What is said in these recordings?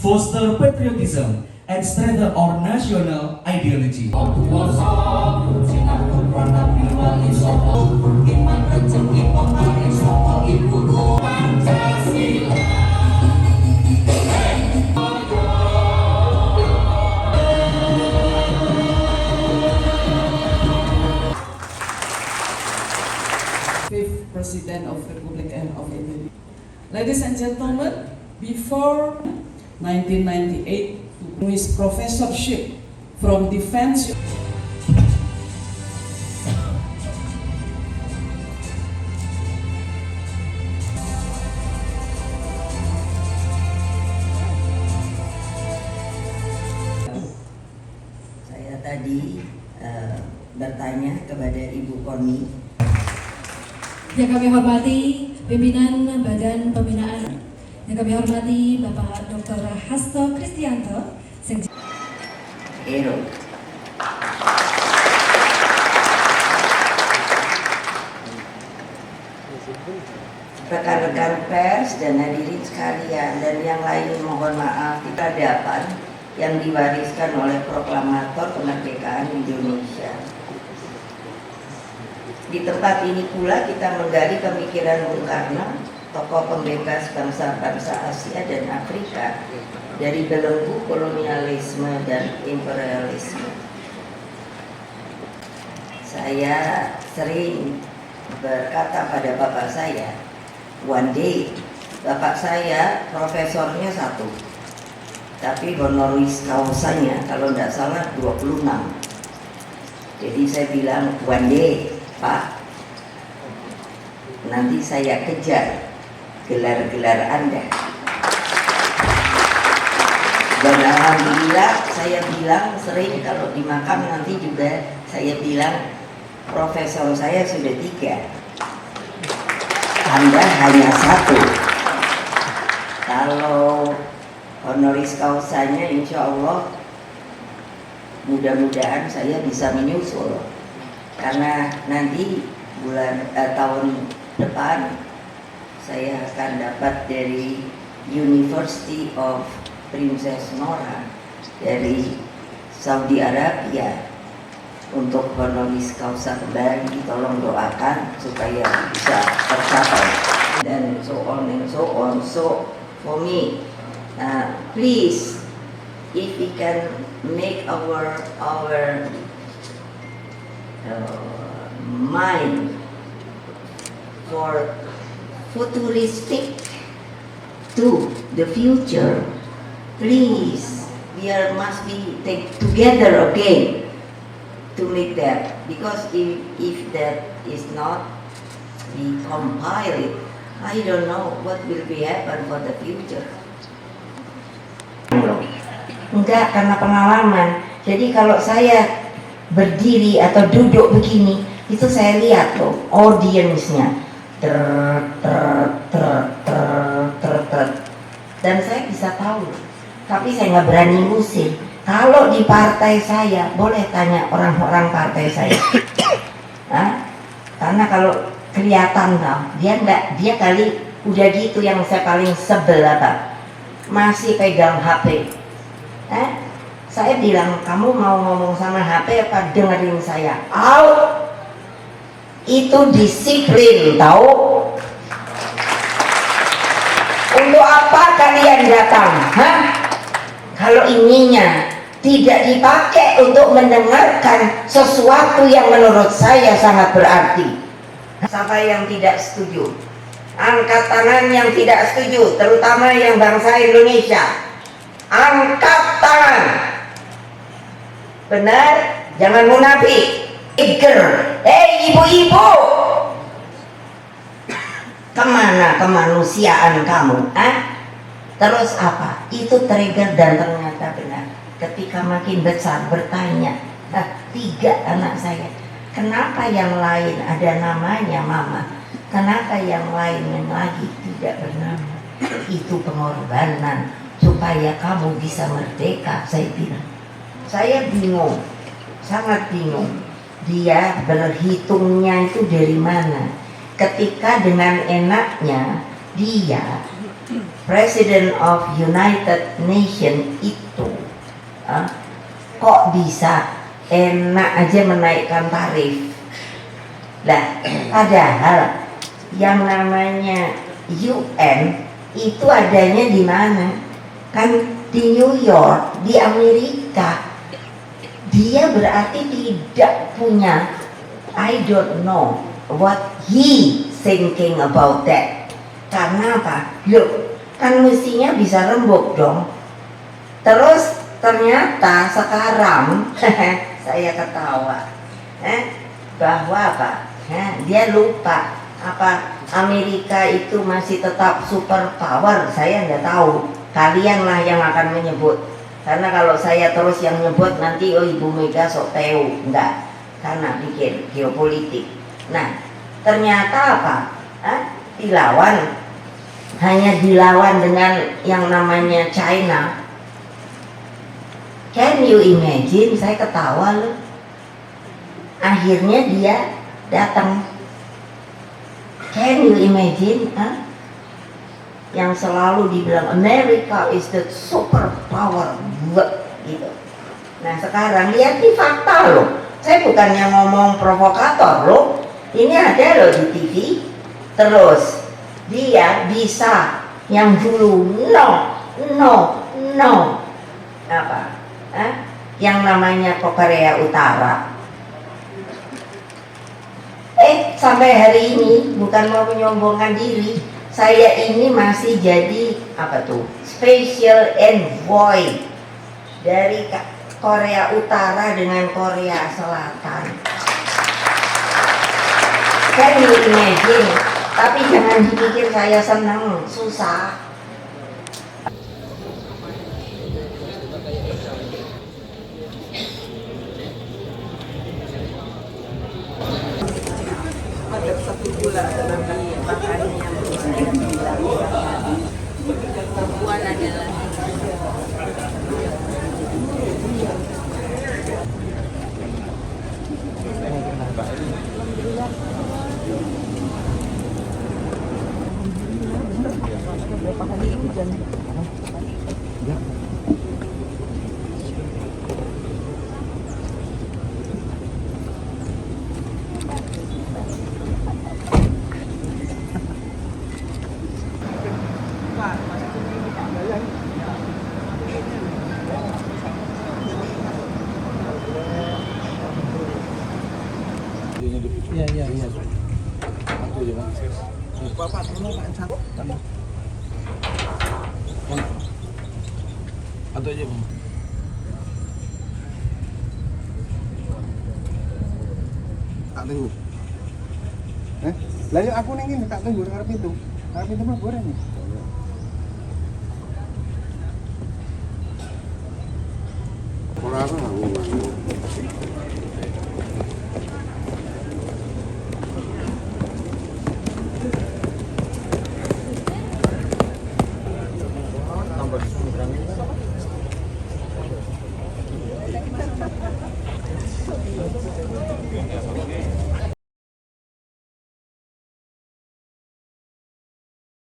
foster patriotism, and strengthen our national ideology. Fifth President of Republic of Indonesia. Ladies and gentlemen, before 1998, to his professorship from Defense. Saya tadi bertanya kepada Ibu Koni. Yang kami hormati pimpinan Badan Pembinaan, yang kami hormati Bapak Dr. Hasto Kristianto, Ero. Rekan-rekan pers dan hadirin sekalian dan yang lain, mohon maaf kita dapat yang diwariskan oleh proklamator kemerdekaan Indonesia. Di tempat ini pula kita menggali pemikiran Bung Karno, tokoh pembebas bangsa-bangsa Asia dan Afrika dari belenggu kolonialisme dan imperialisme. Saya sering berkata pada bapak saya, one day bapak saya profesornya 1, tapi honoris causanya kalau tidak salah 26. Jadi saya bilang, one day Pak, nanti saya kejar gelar-gelar Anda. Dan alhamdulillah saya bilang sering kalau di makam nanti juga saya bilang profesor saya sudah 3, Anda hanya 1. Kalau honoris causanya insya Allah mudah-mudahan saya bisa menyusul. Karena nanti tahun depan saya akan dapat dari University of Princess Nora dari Saudi Arabia untuk honoris causa kembali. Tolong doakan supaya bisa tercapai dan so on and so on. So for me, please, if we can make our mind for futuristic to the future, please, must be take together again to make that, because if that is not be compiled, I don't know what will be happen for the future. Enggak, karena pengalaman. Jadi kalau saya berdiri atau duduk begini, itu saya lihat loh audiensnya dan saya bisa tahu, tapi saya nggak berani ngusir. Kalau di partai saya, boleh tanya orang-orang partai saya. Karena kalau kelihatan dia kali udah gitu. Yang saya paling sebel apa, masih pegang HP. Saya bilang, kamu mau ngomong sama HP apa dengerin saya? Out. Itu disiplin, tahu? Untuk apa kalian datang? Kalau ininya tidak dipakai untuk mendengarkan sesuatu yang menurut saya sangat berarti. Siapa yang tidak setuju? Angkat tangan yang tidak setuju, terutama yang bangsa Indonesia. Angkat tangan. Benar, jangan munafik. Ibu-ibu, kemana kemanusiaan kamu? Terus apa? Itu trigger dan ternyata benar. Ketika makin besar bertanya, 3 anak saya, kenapa yang lain ada namanya mama? Kenapa yang lain lagi tidak bernama? Itu pengorbanan supaya kamu bisa merdeka, saya bilang. Saya bingung, sangat bingung. Dia berhitungnya itu dari mana? Ketika dengan enaknya dia President of United Nation itu kok bisa enak aja menaikkan tarif. Lah, padahal yang namanya UN itu adanya di mana? Kan di New York, di Amerika. Dia berarti tidak punya, I don't know what he thinking about that. Karena apa? Loh, kan mestinya bisa rembuk dong. Terus ternyata sekarang saya ketawa bahwa apa? Dia lupa apa Amerika itu masih tetap super power. Saya nggak tahu, kalianlah yang akan menyebut. Karena kalau saya terus yang nyebut nanti Ibu Mega sok tahu, enggak, karena bikin geopolitik. Nah, ternyata apa? Dilawan, hanya dilawan dengan yang namanya China. Can you imagine? Saya ketawa loh. Akhirnya dia datang. Can you imagine? Yang selalu dibilang America is the superpower, gitu. Nah sekarang lihat di fakta loh. Saya bukannya ngomong provokator loh. Ini ada loh di TV. Terus dia bisa yang dulu no apa? Yang namanya Korea Utara. Sampai hari ini bukan mau menyombongkan diri, saya ini masih jadi apa tuh? Special envoy dari Korea Utara dengan Korea Selatan. Kan you imagine, tapi jangan dipikir saya senang, susah. Ada satu bulan Nabi makannya perempuan adalah Iya. Bapak tolong Pak satu. Atau aja Bang. Tak tunggu. Lah yuk aku ning ngene tak tunggu ngarep pintu. Ngarep pintu mah goreng nih. Ora aku.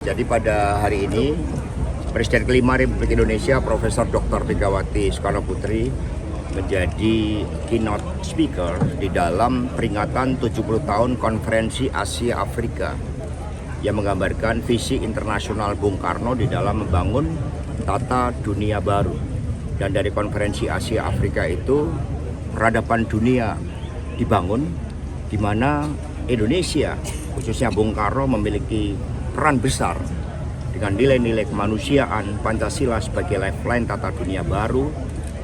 Jadi pada hari ini Presiden kelima Republik Indonesia Profesor Dr. Megawati Soekarno Putri menjadi keynote speaker di dalam peringatan 70 tahun Konferensi Asia Afrika yang menggambarkan visi internasional Bung Karno di dalam membangun tata dunia baru. Dan dari Konferensi Asia Afrika itu peradaban dunia dibangun, di mana Indonesia khususnya Bung Karno memiliki peran besar dengan nilai-nilai kemanusiaan Pancasila sebagai lifeline tata dunia baru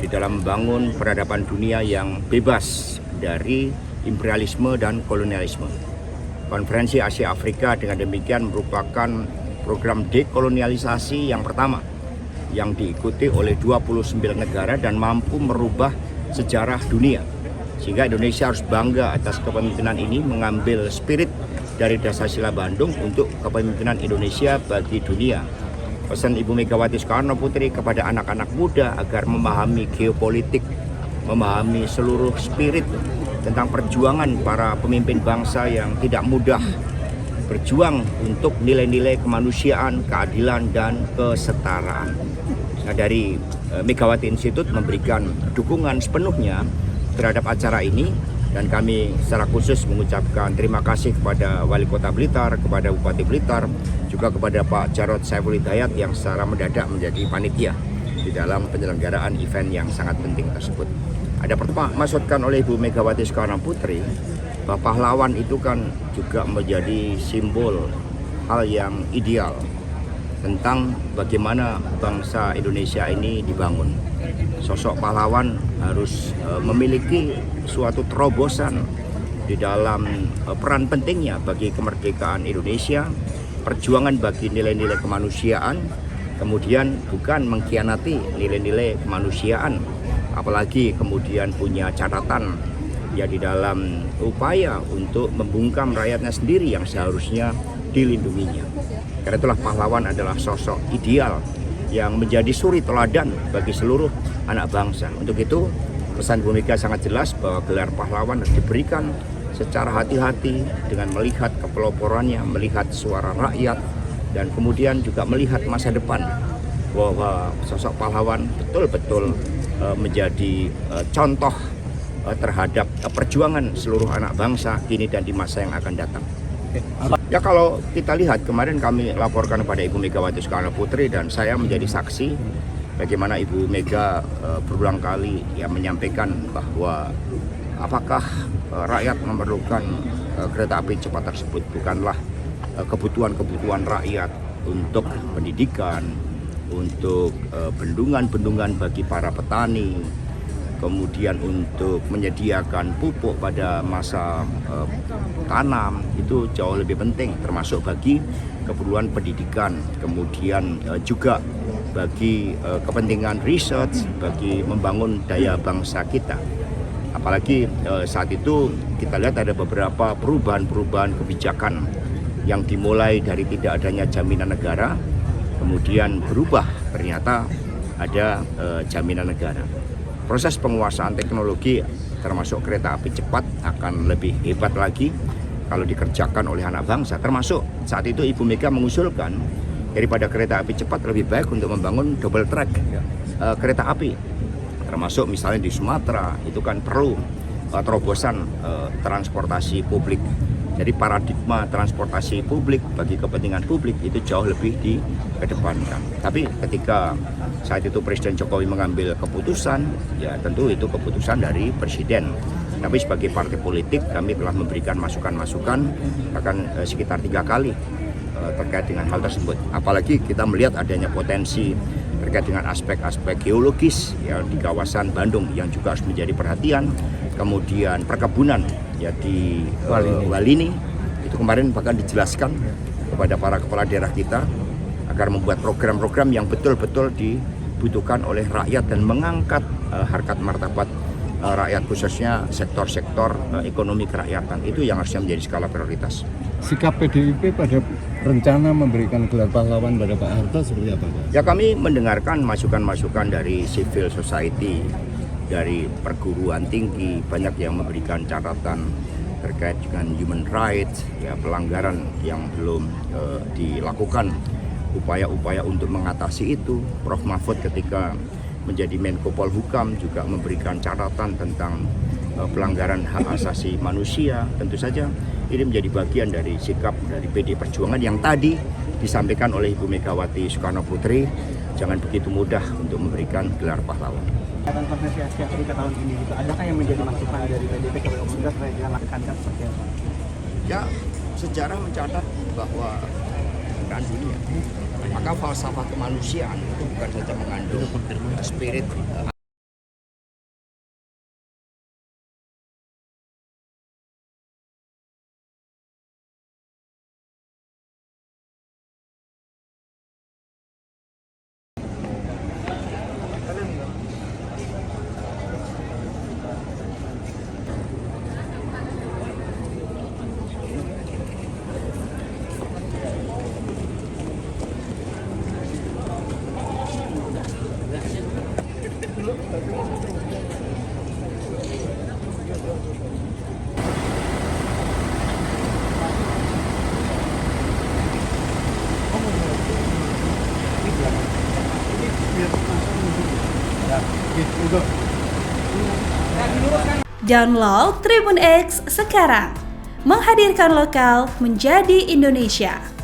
di dalam membangun peradaban dunia yang bebas dari imperialisme dan kolonialisme. Konferensi Asia Afrika dengan demikian merupakan program dekolonialisasi yang pertama yang diikuti oleh 29 negara dan mampu merubah sejarah dunia. Sehingga Indonesia harus bangga atas kepemimpinan ini, mengambil spirit dari Dasar-Sila Bandung untuk kepemimpinan Indonesia bagi dunia. Pesan Ibu Megawati Soekarno Putri kepada anak-anak muda agar memahami geopolitik, memahami seluruh spirit tentang perjuangan para pemimpin bangsa yang tidak mudah berjuang untuk nilai-nilai kemanusiaan, keadilan, dan kesetaraan. Nah, dari Megawati Institute memberikan dukungan sepenuhnya terhadap acara ini, dan kami secara khusus mengucapkan terima kasih kepada Wali Kota Blitar, kepada Bupati Blitar, juga kepada Pak Jarod Saiful Hidayat yang secara mendadak menjadi panitia di dalam penyelenggaraan event yang sangat penting tersebut. Ada pertama maksudkan oleh Ibu Megawati Soekarno Putri bahwa pahlawan itu kan juga menjadi simbol hal yang ideal tentang bagaimana bangsa Indonesia ini dibangun. Sosok pahlawan harus memiliki suatu terobosan di dalam peran pentingnya bagi kemerdekaan Indonesia, perjuangan bagi nilai-nilai kemanusiaan, kemudian bukan mengkhianati nilai-nilai kemanusiaan, apalagi kemudian punya catatan ya di dalam upaya untuk membungkam rakyatnya sendiri yang seharusnya dilindunginya. Karena itulah pahlawan adalah sosok ideal yang menjadi suri teladan bagi seluruh anak bangsa. Untuk itu pesan Bu Mega sangat jelas bahwa gelar pahlawan harus diberikan secara hati-hati dengan melihat kepeloporannya, melihat suara rakyat, dan kemudian juga melihat masa depan bahwa sosok pahlawan betul-betul menjadi contoh terhadap perjuangan seluruh anak bangsa kini dan di masa yang akan datang. Ya, kalau kita lihat kemarin kami laporkan kepada Ibu Megawati Soekarno Putri dan saya menjadi saksi bagaimana Ibu Mega berulang kali ya menyampaikan bahwa apakah rakyat memerlukan kereta api cepat tersebut bukanlah kebutuhan-kebutuhan rakyat untuk pendidikan, untuk bendungan-bendungan bagi para petani, kemudian untuk menyediakan pupuk pada masa tanam, itu jauh lebih penting, termasuk bagi keperluan pendidikan, kemudian juga bagi kepentingan research, bagi membangun daya bangsa kita. Apalagi saat itu kita lihat ada beberapa perubahan-perubahan kebijakan yang dimulai dari tidak adanya jaminan negara, kemudian berubah ternyata ada jaminan negara. Proses penguasaan teknologi termasuk kereta api cepat akan lebih hebat lagi kalau dikerjakan oleh anak bangsa. Termasuk saat itu Ibu Mega mengusulkan daripada kereta api cepat lebih baik untuk membangun double track kereta api. Termasuk misalnya di Sumatera itu kan perlu terobosan transportasi publik. Jadi paradigma transportasi publik bagi kepentingan publik itu jauh lebih dikedepankan. Tapi ketika saat itu Presiden Jokowi mengambil keputusan, ya tentu itu keputusan dari Presiden. Tapi sebagai partai politik kami telah memberikan masukan-masukan bahkan sekitar 3 kali terkait dengan hal tersebut. Apalagi kita melihat adanya potensi terkait dengan aspek-aspek geologis ya di kawasan Bandung yang juga harus menjadi perhatian. Kemudian perkebunan ya di Walini itu kemarin bahkan dijelaskan kepada para kepala daerah kita agar membuat program-program yang betul-betul dibutuhkan oleh rakyat dan mengangkat harkat martabat rakyat, khususnya sektor-sektor ekonomi kerakyatan. Itu yang harusnya menjadi skala prioritas. Sikap PDIP pada rencana memberikan gelar pahlawan pada Pak Harto seperti apa, Pak? Ya, kami mendengarkan masukan-masukan dari civil society, dari perguruan tinggi, banyak yang memberikan catatan terkait dengan human rights, ya pelanggaran yang belum dilakukan, upaya-upaya untuk mengatasi itu. Prof. Mahfud ketika menjadi Menko Polhukam juga memberikan catatan tentang pelanggaran hak asasi manusia. Tentu saja ini menjadi bagian dari sikap dari PD Perjuangan yang tadi disampaikan oleh Ibu Megawati Soekarno Putri, jangan begitu mudah untuk memberikan gelar pahlawan. Konferensi Asia Afrika tahun ini itu adakah yang menjadi masukan dari PDIP kepada pemerintah terkait dengan langkah seperti apa? Ya, sejarah mencatat bahwa kan dunia, maka falsafah kemanusiaan itu bukan saja mengandung spirit Download Tribun X sekarang, menghadirkan lokal menjadi Indonesia.